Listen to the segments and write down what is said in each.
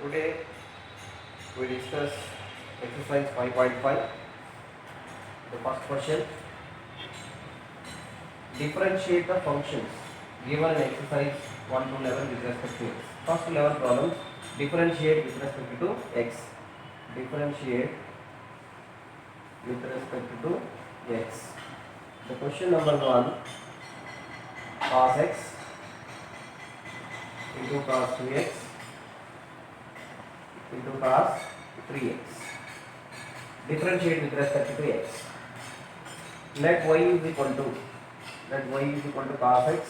Today we discuss exercise 5.5. The first question: differentiate the functions given in exercise 1 to 11 with respect to x. First 11 problems: differentiate with respect to x. Differentiate with respect to x. The question number 1: cos x into cos 2x into cos 3x. Differentiate with respect to x. Let y is equal to cos x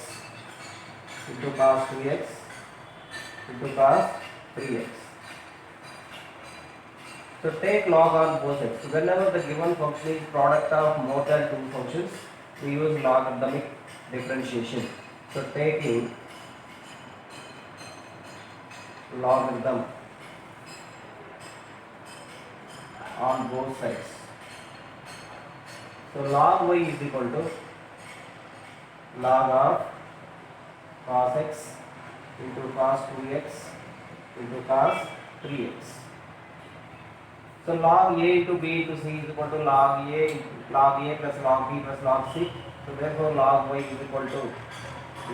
into cos 2x into cos 3x. So take log on both sides. So whenever the given function is product of more than two functions, we use logarithmic differentiation. So taking logarithm on both sides. So log y is equal to log of cos x into cos 2x into cos 3x. So log a into b into c is equal to log a plus log b plus log c. So therefore log y is equal to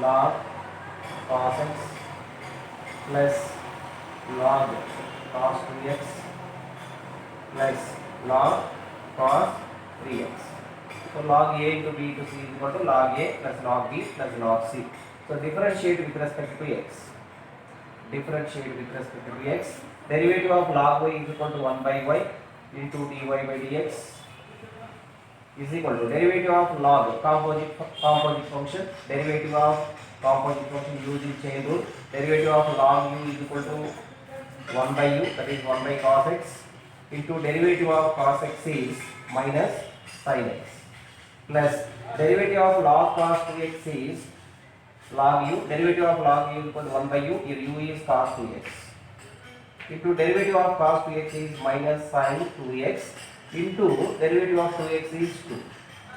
log cos x plus log cos 2x plus log cos 3x. So log a into b into c is equal to log a plus log b plus log c. So differentiate with respect to x. Differentiate with respect to x. Derivative of log y is equal to 1 by y into dy by dx is equal to derivative of log composite function. Derivative of composite function using chain rule. Derivative of log u is equal to 1 by u, that is 1 by cos x, into derivative of cos x is minus sin x, plus derivative of log cos 2x is log u. Derivative of log u is equal to 1 by u, here u is cos 2x, into derivative of cos 2x is minus sin 2x, into derivative of 2x is 2,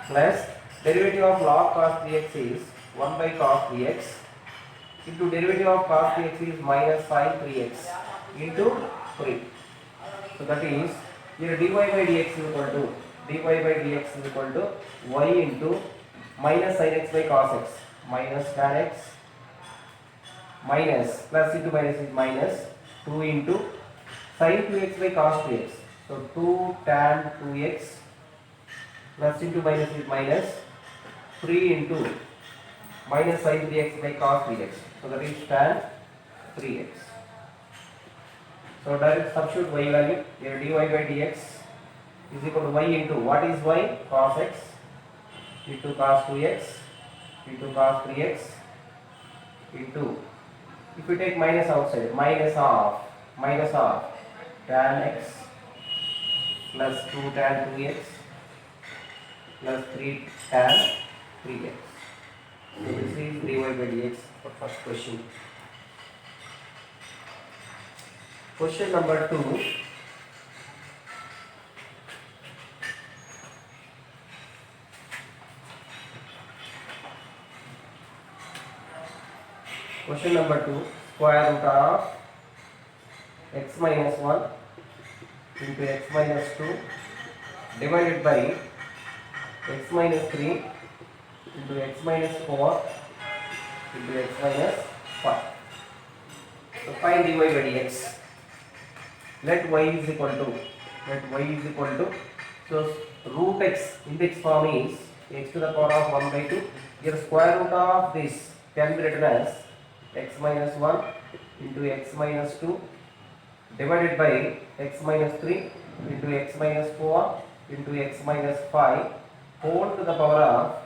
plus derivative of log cos 3x is 1 by cos 3x, into derivative of cos 3x is minus sin 3x into 3. So that is, here dy by dx is equal to y into minus sin x by cos x minus tan x minus plus into minus is minus 2 into sin 2x by cos 2x. So 2 tan 2x plus into minus is minus 3 into minus sin 3x by cos 3x. So that is tan 3x. So direct substitute y value. Here dy by dx is equal to y into what is y? Cos x into cos 2x into cos 3x into, if we take minus outside, minus of tan x plus 2 tan 2x plus 3 tan 3x. So this is dy by dx for first question. Question number 2. Question number 2. Square root of x minus 1 into x minus 2 divided by x minus 3 into x minus 4 into x minus 5. So find dy by dx. Let y is equal to, so root x index form is x to the power of 1 by 2. Here square root of this can be written as x minus 1 into x minus 2 divided by x minus 3 into x minus 4 into x minus 5 whole to the power of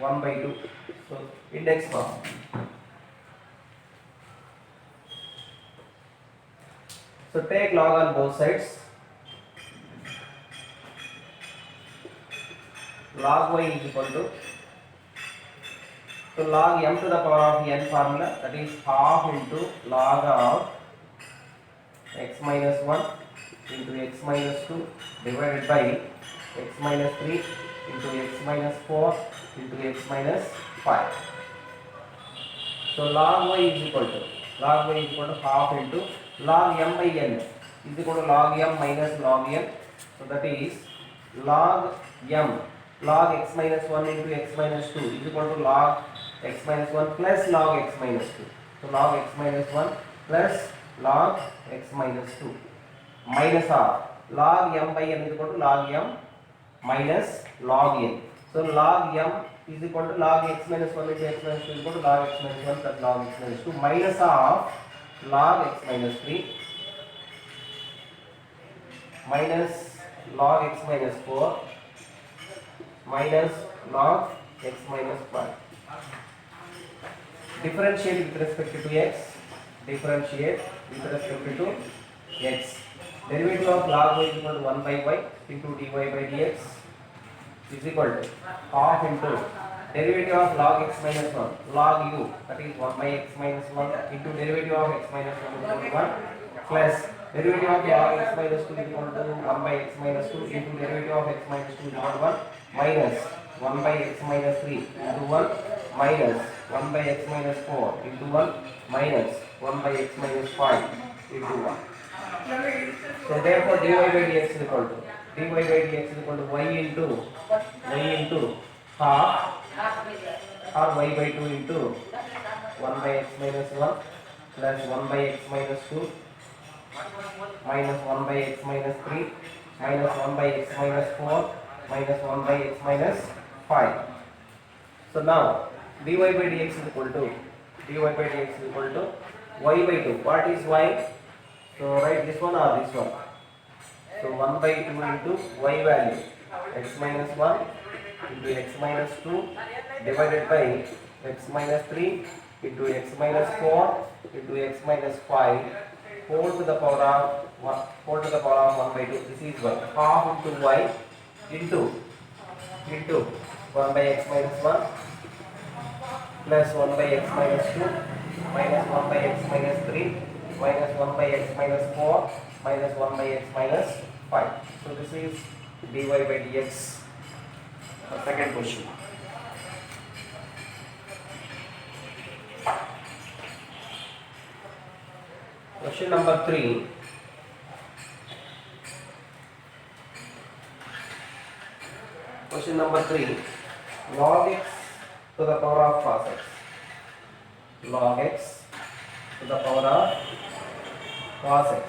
1 by 2. So index form. So take log on both sides. Log y is equal to, so log m to the power of n formula, that is half into log of x minus 1 into x minus 2 divided by x minus 3 into x minus 4 into x minus 5. So log y is equal to half into log m by n is equal to log m minus log n. So that is log m log x minus 1 into x minus 2 is equal to log x minus 1 plus log x minus 2. So log x minus 1 plus log x minus 2 minus r log m by n is equal to log m minus log n. So log m is equal to log x minus 1 into x minus 2 is equal to log x minus 1 plus log x minus 2 minus of log x minus 3 minus log x minus 4 minus log x minus 5. Differentiate with respect to x. Differentiate with respect to x. Derivative of log y is equal to 1 by y into dy by dx is equal to half into derivative of log x minus 1 log u, that is 1 by x minus 1 into derivative of x minus 1 is equal to 1 plus derivative of log x minus 2 is equal to 1 by x minus 2 into derivative of x minus 2 is equal to 1 minus 1 by x minus 3 into 1 minus 1 by x minus 4 into 1 minus 1 by x minus 5 into 1. So therefore dy by dx is equal to y into half or y by 2 into 1 by x minus 1 plus 1 by x minus 2 minus 1 by x minus 3 minus 1 by x minus 4 minus 1 by x minus 5. So now dy by dx is equal to y by 2. What is y? So write this one or this one. So 1 by 2 into y value x minus 1 into x minus 2 divided by x minus 3 into x minus 4 into x minus 5 whole to the power of 1 by 2. This is y. Half into y into 1 by x minus 1 plus 1 by x minus 2 minus 1 by x minus 3 minus 1 by x minus 4 minus 1 by x minus 5. So this is dy by dx. Second question. Question number 3. Question number 3. Log x to the power of cos x. Log x to the power of cos x.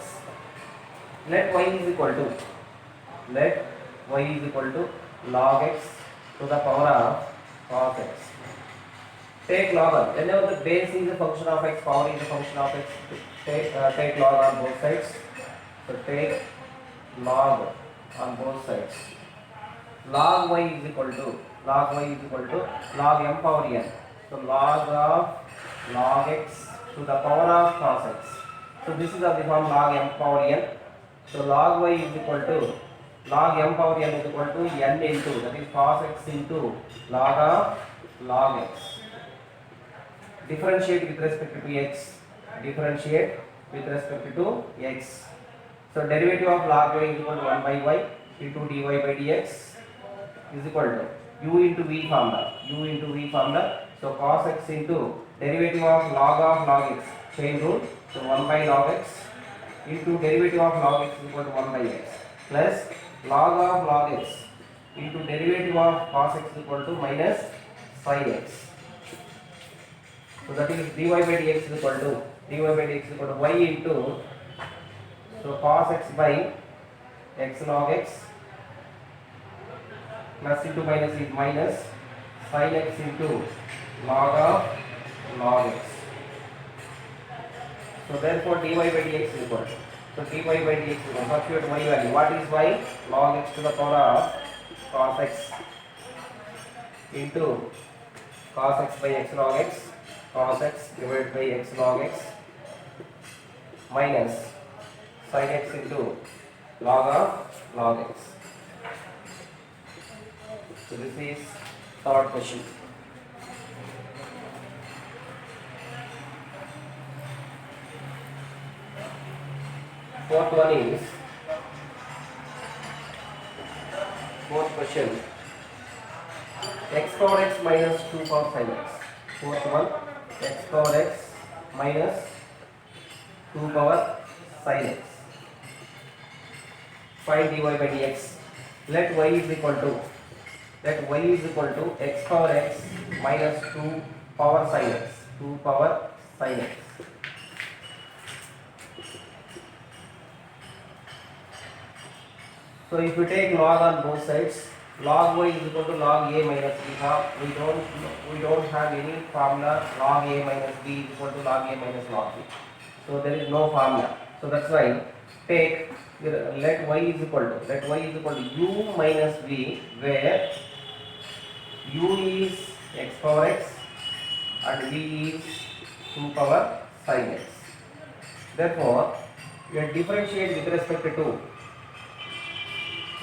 Let y is equal to log x to the power of cos x. Take log on. Whenever the base is a function of x, power is a function of x, take log on both sides. So take log on both sides. Log y is equal to log m power n. So log of log x to the power of cos x. So this is of the form log m power n. So log y is equal to log m power n is equal to n into, that is cos x into log of log x. Differentiate with respect to x. So derivative of log y is equal to 1 by y into dy by dx is equal to u into v formula. So cos x into derivative of log x, chain rule. So 1 by log x into derivative of log x is equal to 1 by x plus log of log x into derivative of cos x is equal to minus sin x. So that is dy by dx is equal to y into, so cos x by x log x plus into minus is minus sin x into log of log x. So therefore dy by dx is equal to, so dy by dx is equal to, substitute y value. What is y? Log x to the power of cos x into cos x by x log x, cos x divided by x log x minus sin x into log of log x. So this is third question. Fourth question, x power x minus 2 power sin x. Fourth one, x power x minus 2 power sin x. Find dy by dx. Let y is equal to x power x minus 2 power sin x. 2 power sin x. So if you take log on both sides, log y is equal to log a minus b. We don't have any formula log a minus b is equal to log a minus log b. So there is no formula. So that's why take let y is equal to u minus b, where u is x power x and b is 2 power sin x. Therefore, you differentiate with respect to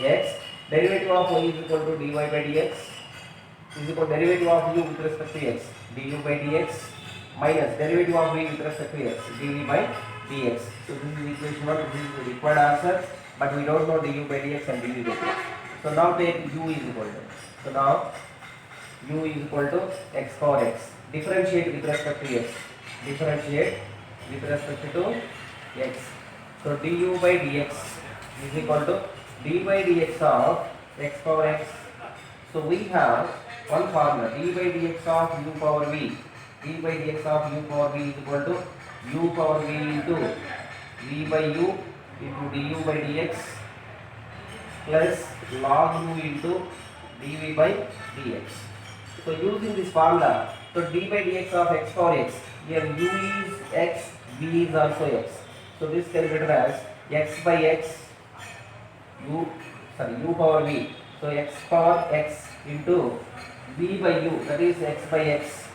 x, derivative of y is equal to dy by dx is equal to derivative of u with respect to x, du by dx, minus derivative of v with respect to x, dv by dx. So this is equation 1, this is the required answer, but we don't know du by dx and dv by dx. So now take u is equal to, u is equal to x power x, differentiate with respect to x, x. So du by dx is equal to d by dx of x power x. So we have one formula, d by dx of u power v. d by dx of u power v is equal to u power v into v by u into du by dx plus log u into dv by dx. So using this formula, so d by dx of x power x, here u is x, v is also x. So this can be written as x by x, u power v. So x power x into v by u, that is x by x,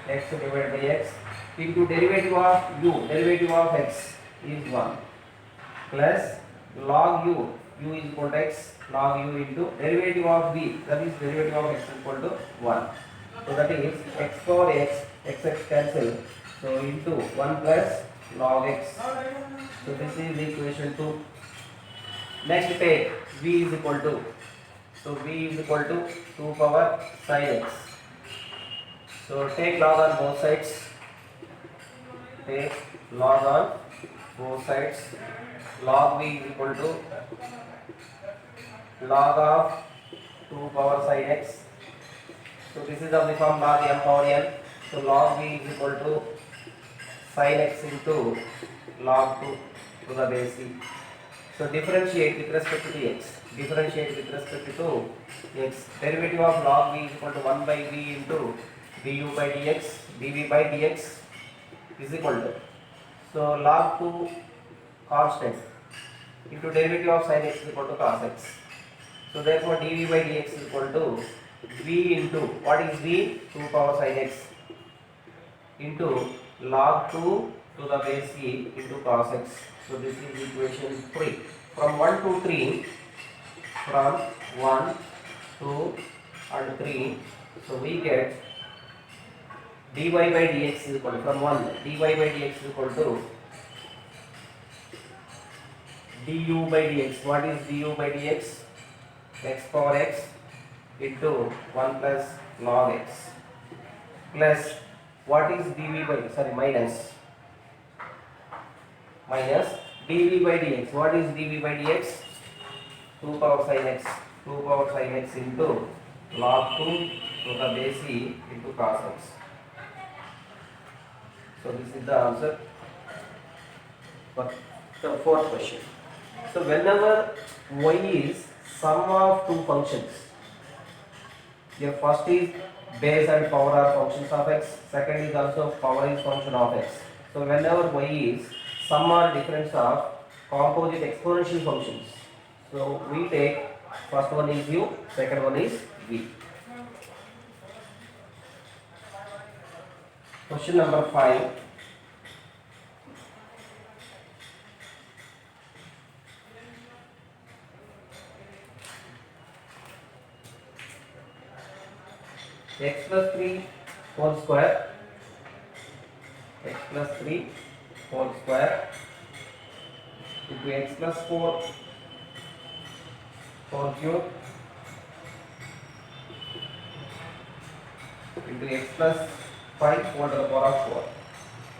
x divided by x, into derivative of u, derivative of x is 1, plus log u is equal to x, log u into derivative of v, that is derivative of x is equal to 1. So that is x power x, x cancel, so into 1 plus log x. So this is equation 2. Next take v is equal to, so v is equal to 2 power sin x. So take log on both sides, log v is equal to log of 2 power sin x. So this is of the form log m power n. So log v is equal to sin x into log 2 to the base c. So differentiate with respect to x. Derivative of log v is equal to 1 by v into du by dx, dv by dx is equal to, so log 2 constant into derivative of sin x is equal to cos x. So therefore dv by dx is equal to v into, what is v? 2 power sin x into log 2 to the base c into cos x. So this is equation 3. From 1 to 3, from 1, 2 and 3, so we get dy by dx is equal to, from 1, dy by dx is equal to du by dx. What is du by dx? X power x into 1 plus log x, plus what is dv by, minus dv by dx. What is dv by dx? 2 power sin x into log 2 to the base c into cos x. So this is the answer for the fourth question. So whenever y is sum of two functions, your first is base and power are functions of x, second is also power is function of x. So whenever y is sum or difference of composite exponential functions, so we take first one is u, second one is v. Question number 5. X plus 3 whole square, into x plus 4 whole cube into x plus 5 whole to the power of 4,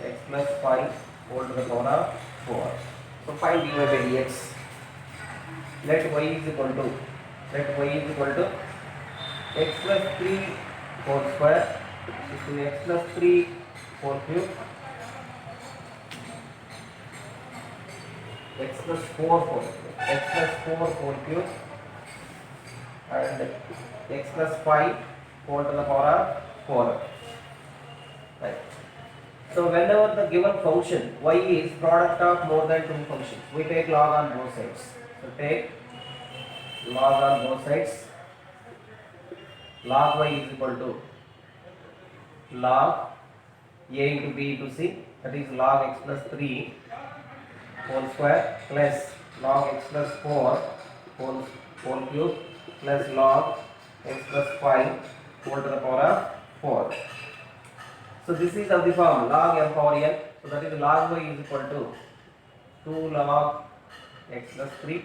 x plus 5 whole to the power of 4. So find dy by dx. Let y is equal to x plus 3 whole square into x plus 3 whole cube, x plus 4 whole cube, and x plus 5 whole to the power of 4. Right. So whenever the given function y is product of more than two functions, we take log on both sides. So take log on both sides. Log y is equal to log a into b into c, that is log x plus 3 whole square plus log x plus 4 whole cube plus log x plus 5 whole to the power of 4. So this is of the form log m power n. So that is log y is equal to 2 log x plus 3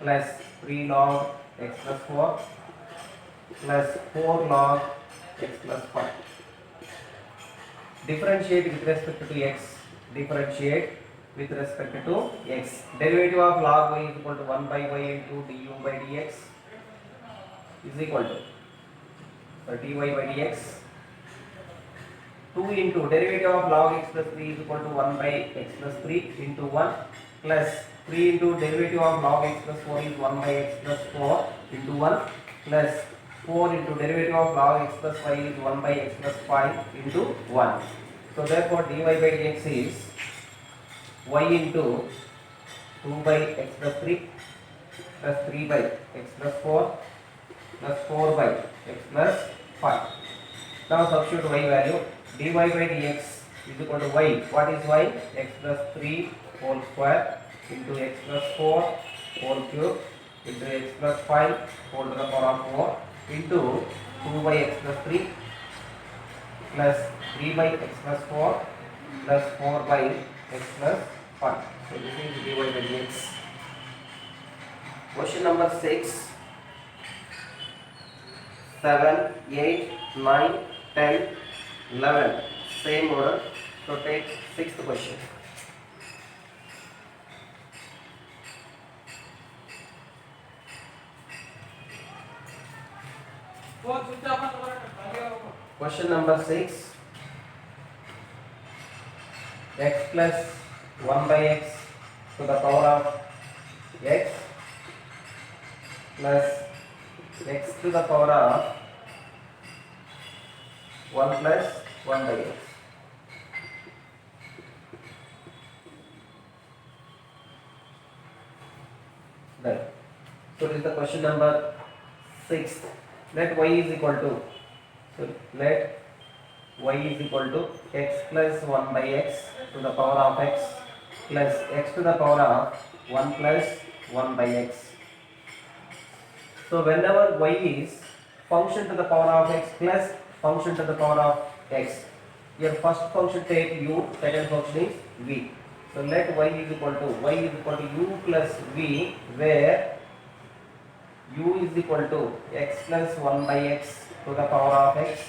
plus 3 log x plus 4 plus 4 log x plus 5. Differentiate with respect to x. Derivative of log y is equal to 1 by y into du by dx is equal to dy by dx. 2 into derivative of log x plus 3 is equal to 1 by x plus 3 into 1 plus 3 into derivative of log x plus 4 is 1 by x plus 4 into 1 plus 4 into derivative of log x plus 5 is 1 by x plus 5 into 1. So therefore dy by dx is y into 2 by x plus 3 plus 3 by x plus 4 plus 4 by x plus 5. Now substitute y value. Dy by dx is equal to y. What is y? X plus 3 whole square into x plus 4 whole cube into x plus 5 whole to the power of 4 into 2 by x plus 3 plus 3 by x plus 4 plus 4 by x plus 5. So this is dy by dx. Question number 6, 7, 8, 9, 10, 11. Same order. So take 6th question. Question number 6. X plus 1 by x to the power of x plus x to the power of 1 plus 1 by x. Right. So this is the question number 6. Let y is equal to x plus 1 by x to the power of x plus x to the power of 1 plus 1 by x. So whenever y is function to the power of x plus function to the power of x, your first function take u, second function is v. So let y is equal to u plus v, where u is equal to x plus 1 by x to the power of x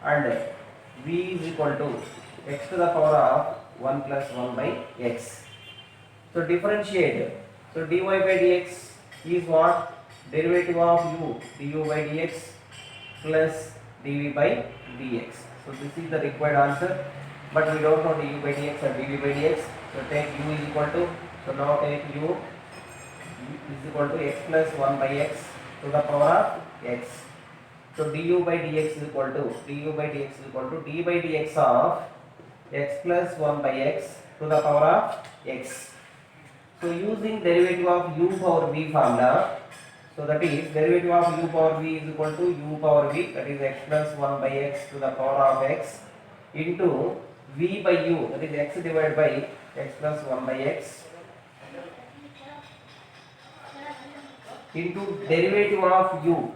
and v is equal to x to the power of 1 plus 1 by x. So differentiate. So dy by dx is what? Derivative of u, du by dx plus dv by dx. So this is the required answer, but we don't know du by dx or dv by dx. So take u is equal to, so now take u is equal to x plus 1 by x to the power of x. So du by dx is equal to d by dx of x plus 1 by x to the power of x. So using derivative of u power v formula, so that is derivative of u power v is equal to u power v, that is x plus 1 by x to the power of x into v by u, that is x divided by x plus 1 by x into derivative of u,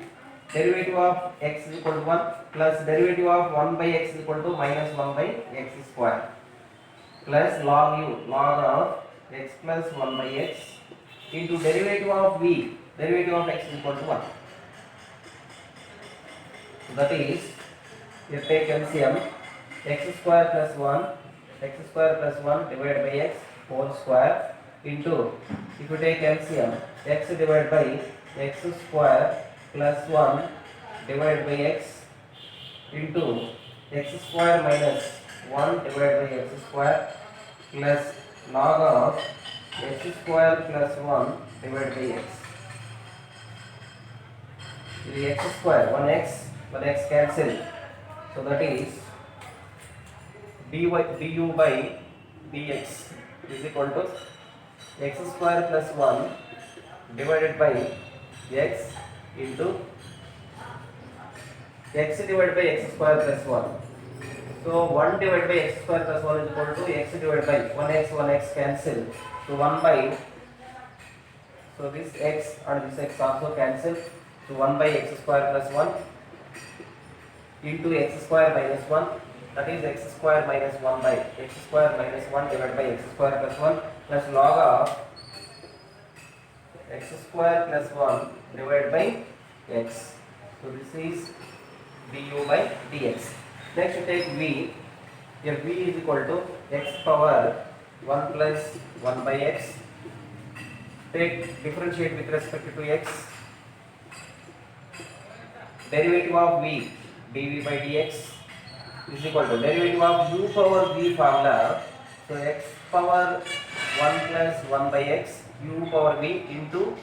derivative of x is equal to 1 plus derivative of 1 by x is equal to minus 1 by x square plus log u, log of x plus 1 by x into derivative of v, derivative of x is equal to 1. So that is, you take LCM, x square plus 1 divided by x whole square into, if you take LCM, x divided by x square plus 1 divided by x into x square minus 1 divided by x square plus log of x square plus 1 divided by x. The x square, 1x cancel. So that is du by dx is equal to x square plus 1 divided by x into x divided by x square plus 1. So 1 divided by x square plus 1 is equal to x divided by 1x cancel. So 1 by, so this x and this x also cancel. So 1 by x square plus 1 into x square minus 1, that is x square minus 1 by x square minus 1 divided by x square plus 1 plus log of x square plus 1 divided by x. So this is du by dx. Next you take v. Here v is equal to x power 1 plus 1 by x. Take differentiate with respect to x. Derivative of v dv by dx is equal to derivative of u power v formula. So x power 1 plus 1 by x u power v into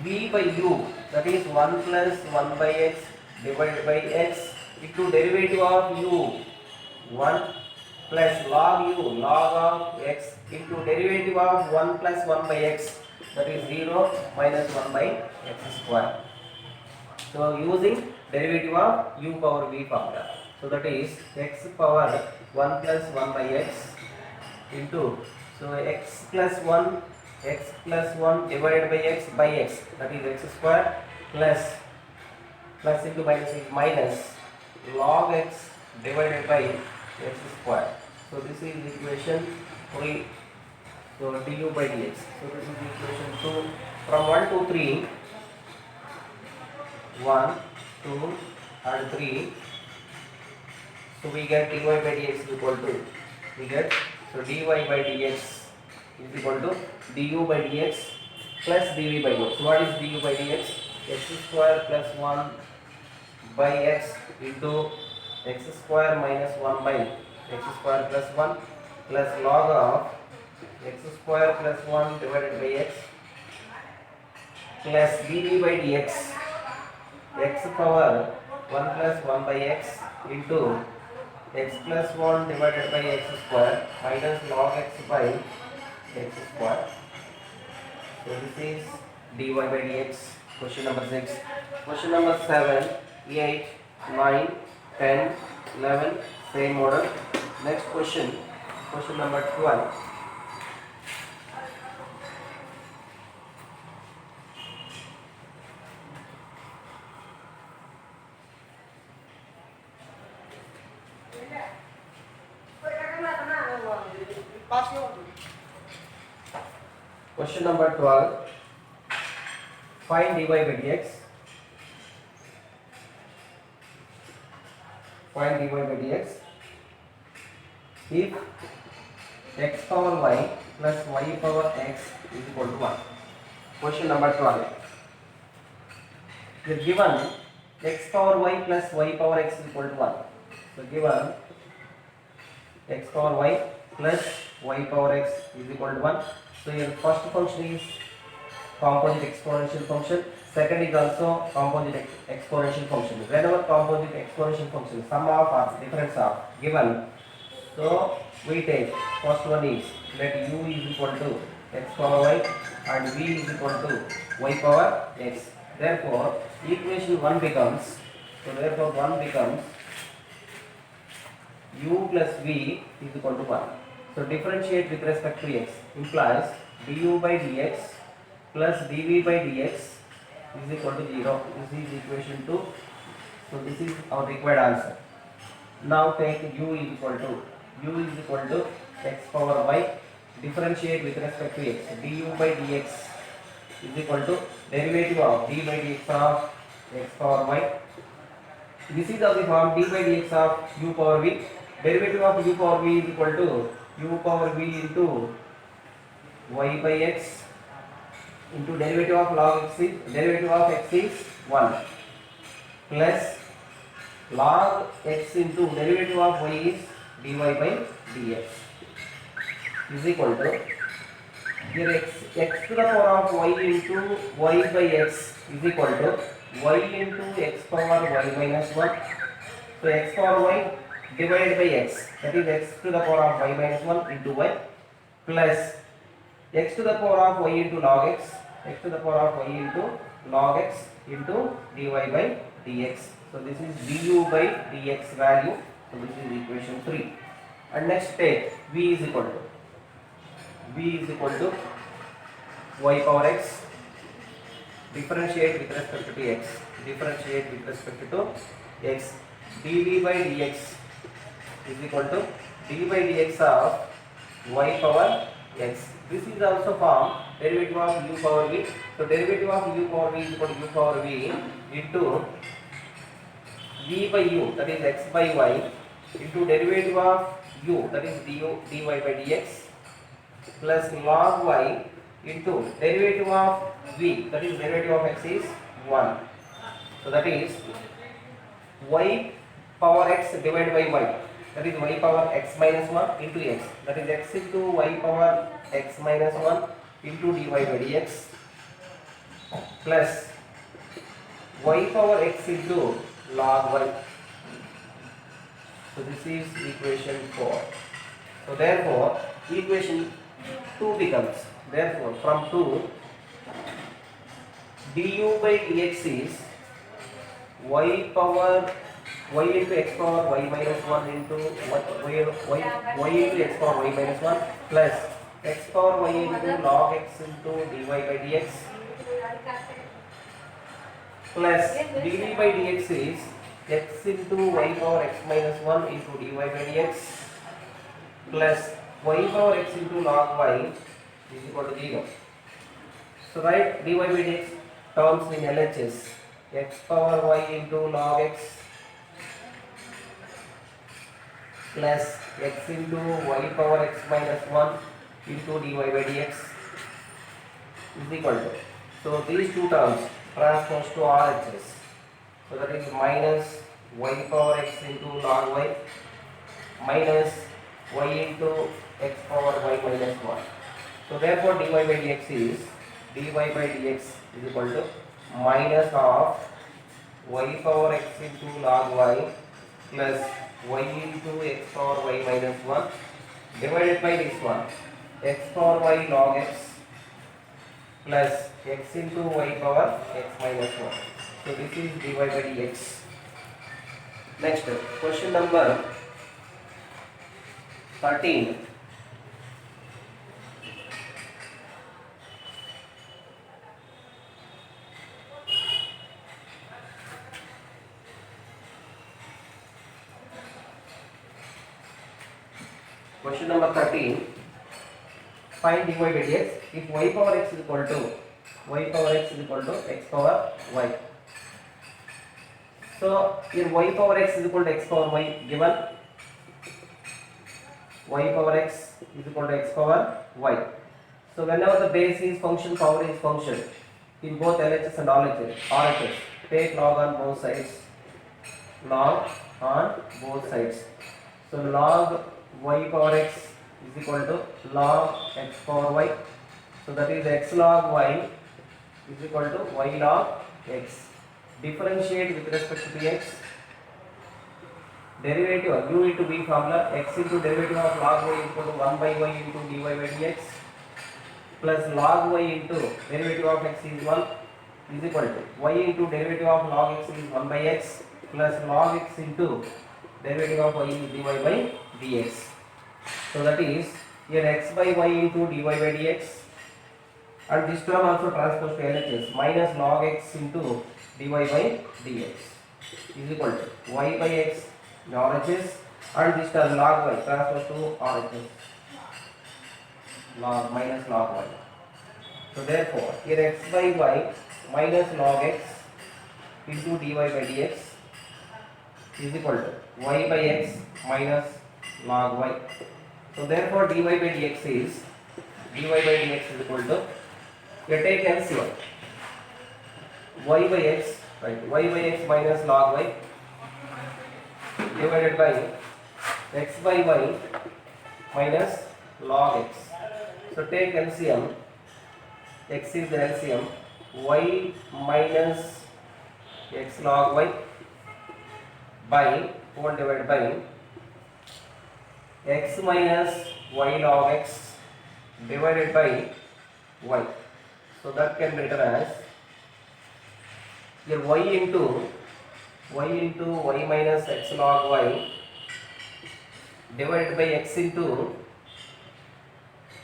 v by u, that is 1 plus 1 by x divided by x into derivative of u 1 plus log u log of x into derivative of 1 plus 1 by x, that is 0 minus 1 by x square. So using derivative of u power v formula. So that is x power 1 plus 1 by x into, so x plus 1 divided by x, that is x square plus into minus is minus log x divided by x square. So this is equation 3. So du by dx. So this is equation 2. From 1 to 3, 1, 2 and 3. So we get dy by dx is equal to, we get, so dy by dx is equal to du by dx plus dv by dx. So what is du by dx? X square plus 1 by x into x square minus 1 by x square plus 1 plus log of x square plus 1 divided by x plus dv by dx, x power 1 plus 1 by x into x plus 1 divided by x square minus log x by x square. So this is dy by dx. Question number 6. Question number 7, 8, 9, 10, 11, same model. Next question, question number 12. Question number 12. Find dy by dx. Find dy by dx if x power y plus y power x is equal to 1. Question number 12. We are given x power y plus y power x is equal to 1. So given x power y plus y power x is equal to 1. So your first function is composite exponential function. Second is also composite exponential function. Whenever composite exponential function, sum of or difference of given, so we take first one is let u is equal to x power y and v is equal to y power x. Therefore, equation 1 becomes, so therefore 1 becomes u plus v is equal to 1. So differentiate with respect to x implies du by dx plus dv by dx is equal to 0. This is equation 2. So this is our required answer. Now take u is equal to x power y. Differentiate with respect to x. Du by dx is equal to derivative of d by dx of x power y. This is of the form d by dx of u power v. Derivative of u power v is equal to u power v into y by x into derivative of log x is derivative of x is 1 plus log x into derivative of y is dy by dx is equal to here x to the power of y into y by x is equal to y into x power y minus 1. So x power y divided by x, that is x to the power of y minus 1 into y plus x to the power of y into log x, x to the power of y into log x into dy by dx. So this is du by dx value. So this is equation 3. And next take v is equal to y power x, differentiate with respect to x, differentiate with respect to x, dv by dx is equal to d by dx of y power x. This is also formed derivative of u power v. So derivative of u power v is equal to u power v into v by u, that is x by y, into derivative of u, that is dy by dx, plus log y into derivative of v, that is derivative of x is 1. So that is y power x divided by y, that is y power x minus 1 into x, that is x into y power x minus 1 into dy by dx, plus y power x into log y. So this is equation 4. So therefore equation 2 becomes, therefore from 2 du by dx is y power y into x power y minus 1 into y into x power y minus 1 plus x power y into log x into dy by dx plus dv by dx is x into y power x minus 1 into dy by dx plus y power x into log y is equal to 0. So write dy by dx terms in LHS, x power y into log x plus x into y power x minus 1 into dy by dx is equal to, so these two terms transpose to RHS. So that is minus y power x into log y minus y into x power y minus 1. So therefore dy by dx is equal to minus of y power x into log y plus y into x power y minus 1 divided by this one, x power y log x plus x into y power x minus 1. So this is dy by dx. Next, question number 13. Question number 13. Find dy by dx if y power x is equal to x power y. So here y power x is equal to x power y given, y power x is equal to x power y. So whenever the base is function, power is function, in both LHS and RHS, take log on both sides. Log on both sides. So log y power x is equal to log x power y. So that is x log y is equal to y log x. Differentiate with respect to x. Derivative u into v formula, x into derivative of log y equal to 1 by y into dy by dx plus log y into derivative of x is 1 is equal to y into derivative of log x is 1 by x plus log x into derivative of y is dy by dx. So that is here x by y into dy by dx, and this term also transposed to LHS, minus log x into dy by dx is equal to y by x in RHS, and this term log y transposed to RHS, log minus log y. So therefore here x by y minus log x into dy by dx is equal to y by x minus log y. So therefore dy by dx is dy by dx is equal to, you take LCM, y by x, right, y by x minus log y divided by x by y minus log x. So take LCM, x is the LCM, y minus x log y by whole divided by x minus y log x divided by y. So that can be written as here y into y minus x log y divided by x into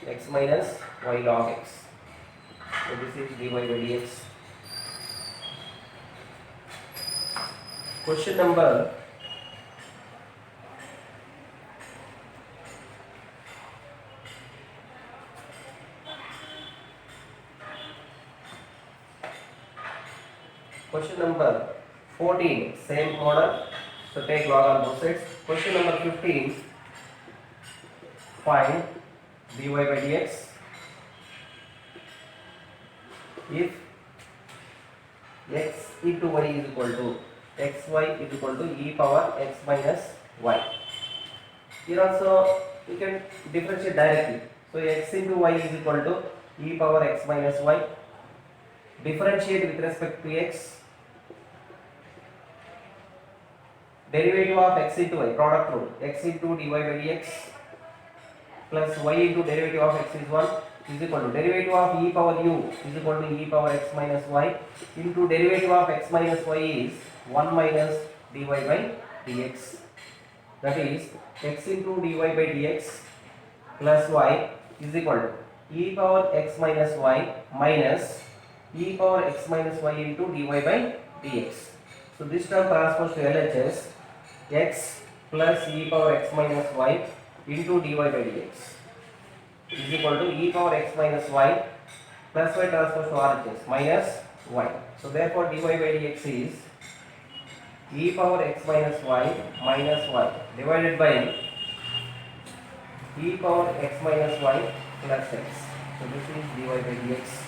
x minus y log x. So this is dy by dx. Question number 14, same model. So take log on both sides. Question number 15, find dy by dx if x into y is equal to xy is equal to e power x minus y. Here also you can differentiate directly. So x into y is equal to e power x minus y. Differentiate with respect to x. Derivative of x into y, product rule, x into dy by dx plus y into derivative of x is 1 is equal to derivative of e power u is equal to e power x minus y into derivative of x minus y is 1 minus dy by dx. That is x into dy by dx plus y is equal to e power x minus y minus e power x minus y into dy by dx. So this term transfers to LHS x plus e power x minus y into dy by dx is equal to e power x minus y plus y transfers to RHS minus y. So therefore dy by dx is e power x minus y minus y divided by e power x minus y plus x. So this is dy by dx.